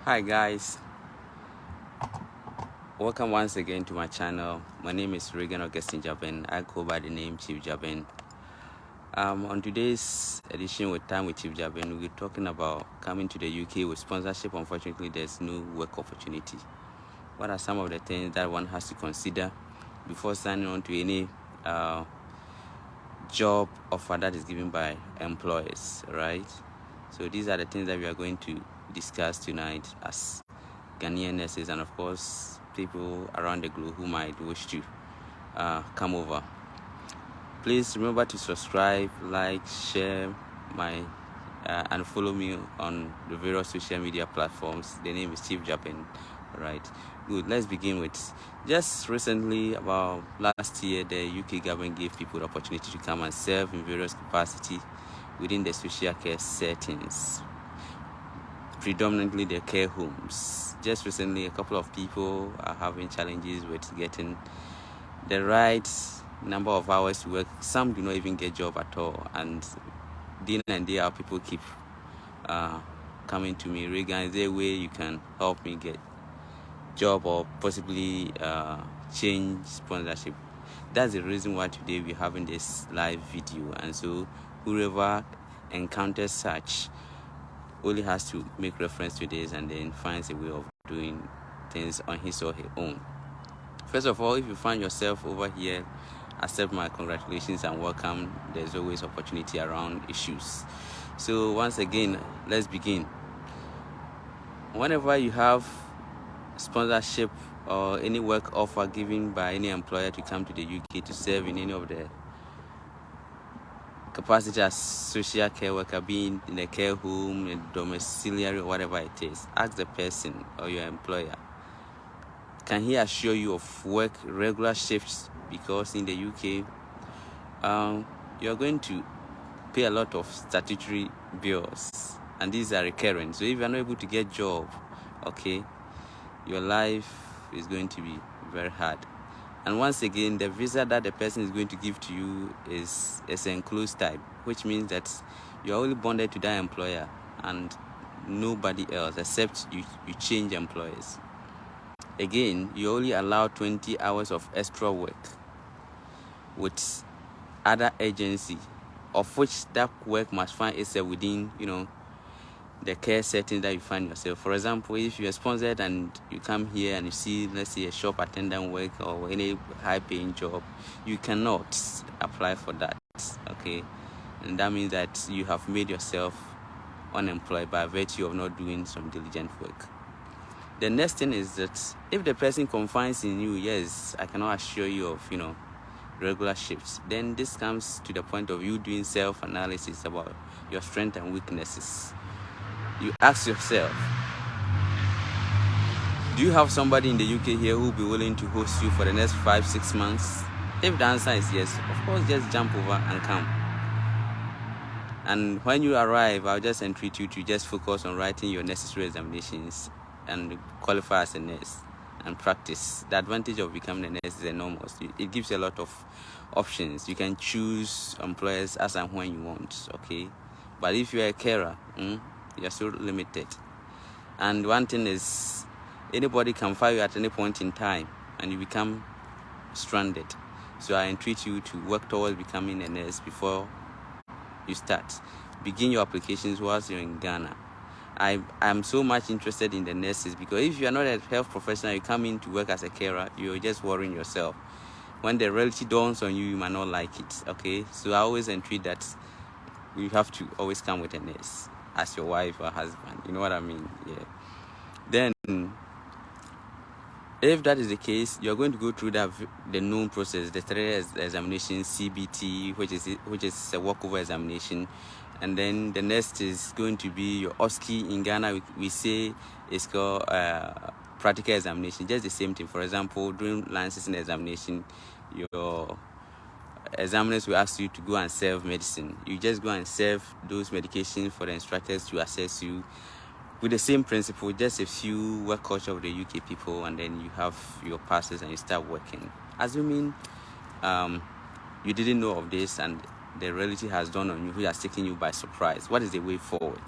Hi guys, welcome once again to my channel. My name is Regan Augustine Gyabeng. I go by the name Chief Gyabeng. On today's edition with Time with Chief Gyabeng, we'll be talking about coming to the UK with sponsorship. Unfortunately, there's no work opportunity. What are some of the things that one has to consider before signing on to any job offer that is given by employers, right? So these are the things that we are going to discuss tonight as Ghanaian nurses, and of course people around the globe who might wish to come over. Please remember to subscribe, like, share my and follow me on the various social media platforms. The name is Chief Gyabeng. Right, good. Let's begin with just recently, about last year, the UK government gave people the opportunity to come and serve in various capacity within the social care settings, predominantly the care homes. Just recently, a couple of people are having challenges with getting the right number of hours to work. Some do not even get job at all, and day in and day out, people keep coming to me, Regan, is there a way you can help me get job or possibly change sponsorship? That's the reason why today we're having this live video, and so whoever encounters such only has to make reference to this and then finds a way of doing things on his or her own. First of all, if you find yourself over here, accept my congratulations and welcome. There's always opportunity around issues. So once again, let's begin. Whenever you have sponsorship or any work offer given by any employer to come to the UK to serve in any of the capacity as social care worker, being in a care home, a domiciliary, or whatever it is, ask the person or your employer, can he assure you of work regular shifts? Because in the UK, you're going to pay a lot of statutory bills, and these are recurrent. So if you're not able to get job, okay, your life is going to be very hard. And once again, the visa that the person is going to give to you is enclosed type, which means that you're only bonded to that employer and nobody else, except you change employers. Again, you only allow 20 hours of extra work with other agency, of which that work must find itself within, the care setting that you find yourself. For example, if you are sponsored and you come here and you see, let's say, a shop attendant work or any high-paying job, you cannot apply for that, okay? And that means that you have made yourself unemployed by virtue of not doing some diligent work. The next thing is that if the person confides in you, yes, I cannot assure you of, regular shifts, then this comes to the point of you doing self-analysis about your strengths and weaknesses. You ask yourself, do you have somebody in the UK here who will be willing to host you for the next 5-6 months? If the answer is yes, of course, just jump over and come. And when you arrive, I'll just entreat you to just focus on writing your necessary examinations and qualify as a nurse and practice. The advantage of becoming a nurse is enormous. It gives you a lot of options. You can choose employers as and when you want, okay? But if you're a carer, you're so limited. And one thing is, anybody can fire you at any point in time and you become stranded. So I entreat you to work towards becoming a nurse before you start. Begin your applications whilst you're in Ghana. I'm so much interested in the nurses, because if you're not a health professional, you come in to work as a carer, you're just worrying yourself. When the reality dawns on you, you might not like it, okay? So I always entreat that you have to always come with a nurse as your wife or husband. You know what I mean? Yeah. Then, if that is the case, you're going to go through the known process, the 3 examination, CBT, which is a walkover examination, and then the next is going to be your OSCE. In Ghana, we say it's called practical examination, just the same thing. For example, during licensing examination, your examiners will ask you to go and serve medicine. You just go and serve those medications for the instructors to assess you, with the same principle, just a few work culture of the UK people, and then you have your passes and you start working. Assuming you didn't know of this and the reality has dawned on you, who has taken you by surprise, what is the way forward?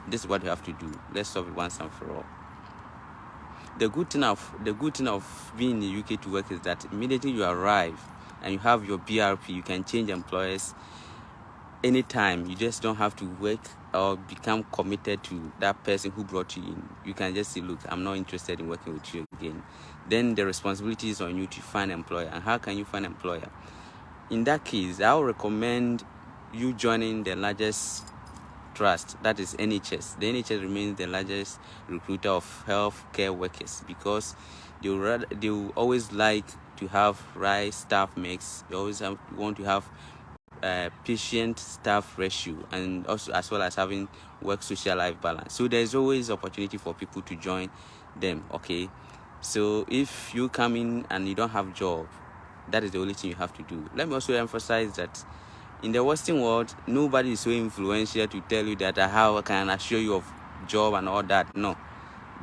This is what you have to do. Let's solve it once and for all. the good thing of being in the UK to work is that immediately you arrive and you have your BRP, you can change employers anytime. You just don't have to work or become committed to that person who brought you in. You can just say, look, I'm not interested in working with you again. Then the responsibility is on you to find an employer. And how can you find an employer? In that case, I would recommend you joining the largest trust, that is NHS. The NHS remains the largest recruiter of healthcare workers because they will always like to have right staff mix. They always want to have patient staff ratio, and also as well as having work social life balance. So there's always opportunity for people to join them. Okay, so if you come in and you don't have job, that is the only thing you have to do. Let me also emphasize that in the Western world, nobody is so influential to tell you that how I can assure you of job and all that. No,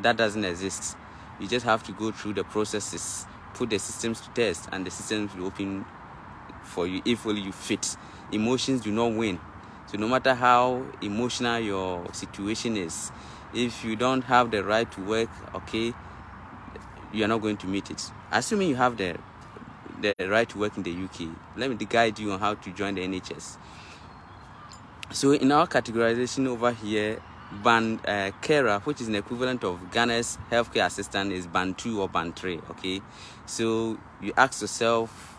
that doesn't exist. You just have to go through the processes, put the systems to test, and the systems will open for you if only you fit. Emotions do not win. So no matter how emotional your situation is, if you don't have the right to work, okay, you're not going to meet it. Assuming you have the right to work in the UK, let me guide you on how to join the NHS. So in our categorization over here, band carer, which is an equivalent of Ghana's healthcare assistant, is band 2 or band 3. Okay, so you ask yourself,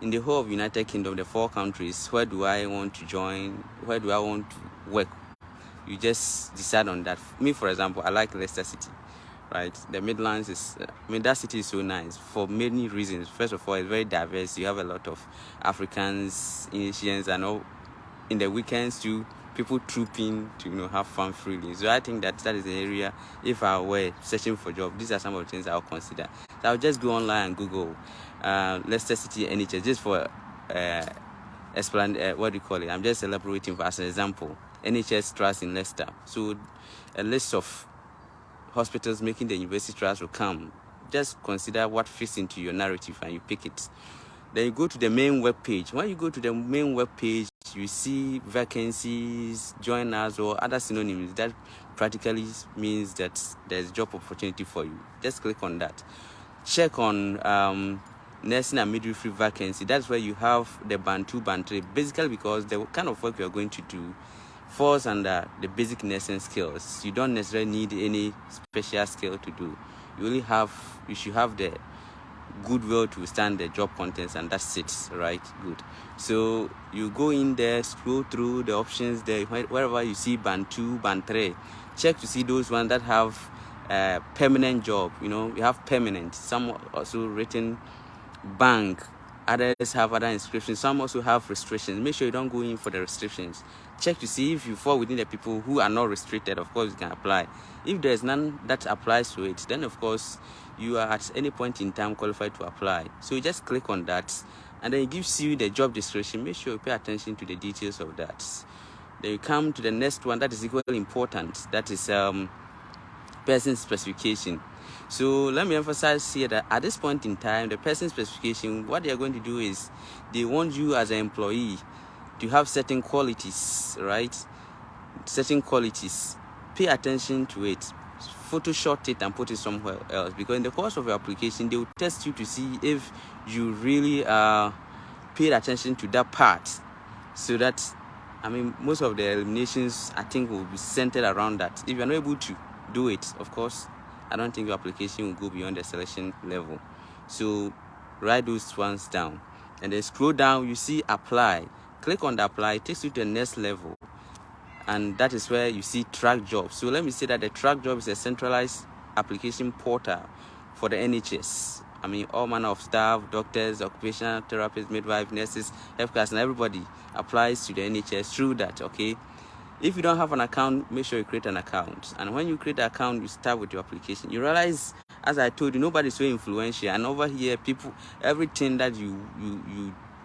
in the whole of United Kingdom, the 4 countries, where do I want to join? Where do I want to work? You just decide on that. Me, for example, I like Leicester City, right? The Midlands is, that city is so nice for many reasons. First of all, it's very diverse. You have a lot of Africans, Asians, and all. In the weekends too, people trooping to have fun freely. So I think that is the area. If I were searching for job, these are some of the things I'll consider. So I'll just go online and Google Leicester City NHS just for explain what do you call it. I'm just elaborating for as an example. NHS trust in Leicester. So a list of hospitals making the university trust will come. Just consider what fits into your narrative and you pick it. Then you go to the main web page. When you go to the main web page, you see vacancies, join us, or other synonyms. That practically means that there's job opportunity for you. Just click on that. Check on nursing and midwifery vacancy. That's where you have the band 2, band 3. Basically because the kind of work you're going to do falls under the basic nursing skills. You don't necessarily need any special skill to do. You should have the goodwill to stand the job contents, and that's it, right? Good. So you go in there, scroll through the options there. Wherever you see band 2, band 3, check to see those ones that have permanent job. You have permanent. Some also written bank. Others have other inscriptions. Some also have restrictions. Make sure you don't go in for the restrictions. Check to see if you fall within the people who are not restricted. Of course, you can apply. If there's none that applies to it, then of course you are at any point in time qualified to apply. So you just click on that, and then it gives you the job description. Make sure you pay attention to the details of that. Then you come to the next one that is equally important. That is person specification. So let me emphasize here that at this point in time, the person specification, what they are going to do is they want you as an employee to have certain qualities, right? Certain qualities. Pay attention to it. Photoshop it and put it somewhere else, because in the course of your application, they will test you to see if you really paid attention to that part. So that, most of the eliminations, I think, will be centered around that. If you're not able to do it, of course, I don't think your application will go beyond the selection level. So write those ones down, and then scroll down. You see apply. Click on the apply. It takes you to the next level, and that is where you see track jobs. So let me say that the track job is a centralized application portal for the NHS. All manner of staff, doctors, occupational therapists, midwives, nurses, healthcare, and everybody applies to the NHS through that. Okay. If you don't have an account, make sure you create an account. And when you create an account, you start with your application. You realize, as I told you, nobody's so influential. And over here, people, everything that you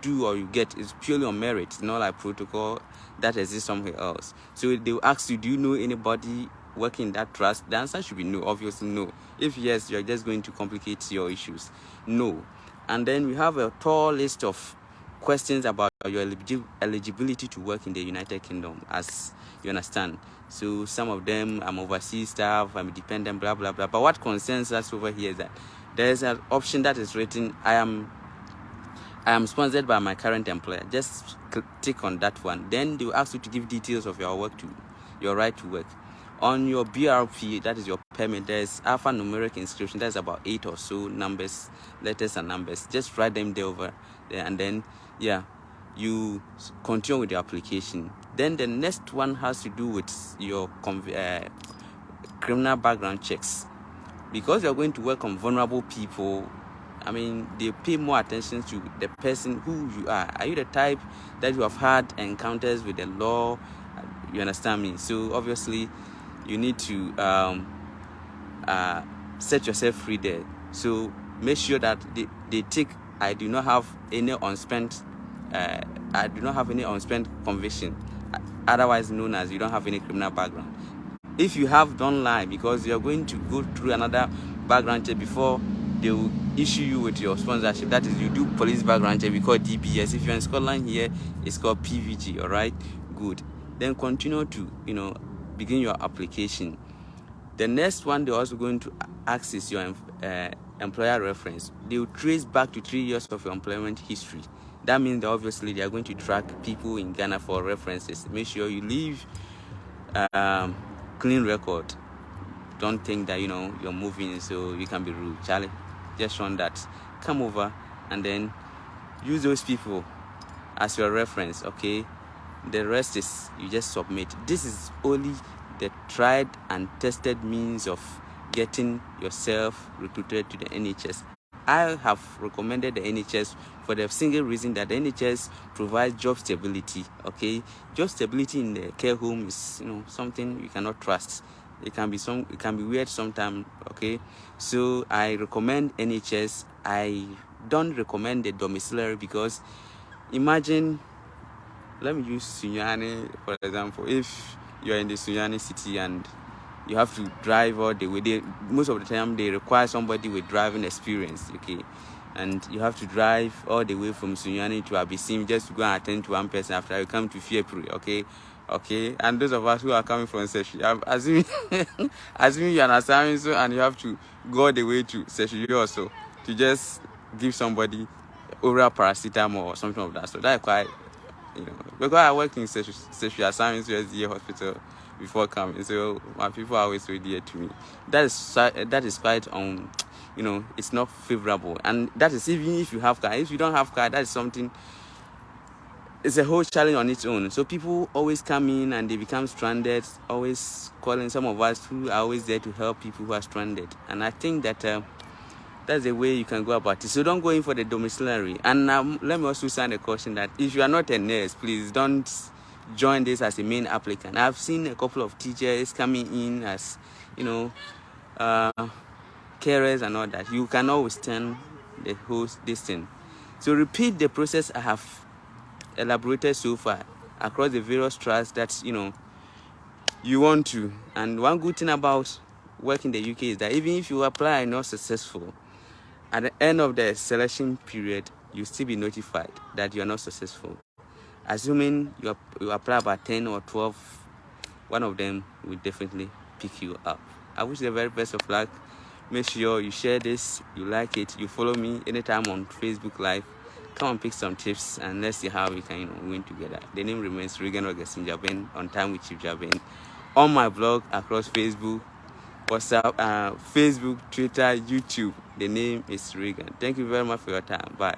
do or you get is purely on merit. It's not like protocol that exists somewhere else. So they will ask you, do you know anybody working in that trust? The answer should be no, obviously no. If yes, you're just going to complicate your issues. No. And then we have a tall list of questions about your eligibility to work in the United Kingdom, as you understand. So some of them, I'm overseas staff, I'm dependent, blah blah blah. But what concerns us over here is that there's an option that is written, I am sponsored by my current employer. Just tick on that one. Then they will ask you to give details of your work, to your right to work. On your BRP, that is your permit, there's alphanumeric inscription. That's about 8 or so numbers, letters and numbers. Just write them there over there, and then you continue with the application. Then the next one has to do with your criminal background checks. Because you're going to work on vulnerable people, I mean, they pay more attention to the person who you are. Are you the type that you have had encounters with the law? You understand me? So obviously, you need to set yourself free there. So make sure that they take, I do not have any unspent conviction, otherwise known as you don't have any criminal background. If you have, don't lie, because you're going to go through another background check before they will issue you with your sponsorship. That is, you do police background check, we call DBS. If you're in Scotland here, it's called PVG. All right, good. Then continue to begin your application. The next one they're also going to ask is your employer reference. They will trace back to 3 years of your employment history. That means that obviously they are going to track people in Ghana for references. Make sure you leave clean record. Don't think that you're moving so you can be rude. Charlie, just run that. Come over and then use those people as your reference. Okay, the rest is you just submit. This is only the tried and tested means of getting yourself recruited to the NHS. I have recommended the NHS for the single reason that the NHS provides job stability. Okay, job stability in the care home is something you cannot trust. It can be weird sometimes. Okay, so I recommend NHS. I don't recommend the domiciliary, because imagine, let me use Sunyani for example. If you're in the Sunyani city and you have to drive all the way, most of the time they require somebody with driving experience. Okay, and you have to drive all the way from Sunyani to Abisim just to go and attend to one person after you come to Fiepri. Okay, and those of us who are coming from Seshi, I'm assuming you're an assignment, so, and you have to go all the way to Seshi also to just give somebody oral paracetamol or something of that. So that's quite, because I worked in Seshi assignments USDA hospital before coming, so my people are always so dear to me. That is quite it's not favorable, and that is even if you have car. If you don't have car, that is something. It's a whole challenge on its own. So people always come in and they become stranded, always calling. Some of us who are always there to help people who are stranded. And I think that that's the way you can go about it. So don't go in for the domiciliary. And let me also send a caution that if you are not a nurse, please don't join this as a main applicant. I've seen a couple of teachers coming in as, carers and all that. You cannot withstand the whole this thing. So repeat the process I have elaborated so far across the various trusts that you want to. And one good thing about working in the UK is that even if you apply and not successful, at the end of the selection period, you still be notified that you are not successful. Assuming you apply about 10 or 12, one of them will definitely pick you up. I wish you the very best of luck. Make sure you share this, you like it, you follow me anytime on Facebook Live. Come and pick some tips and let's see how we can win together. The name remains Regan Augustine Gyabeng, On Time with Chief Gyabeng. On my blog, across Facebook, WhatsApp, Facebook, Twitter, YouTube, the name is Regan. Thank you very much for your time. Bye.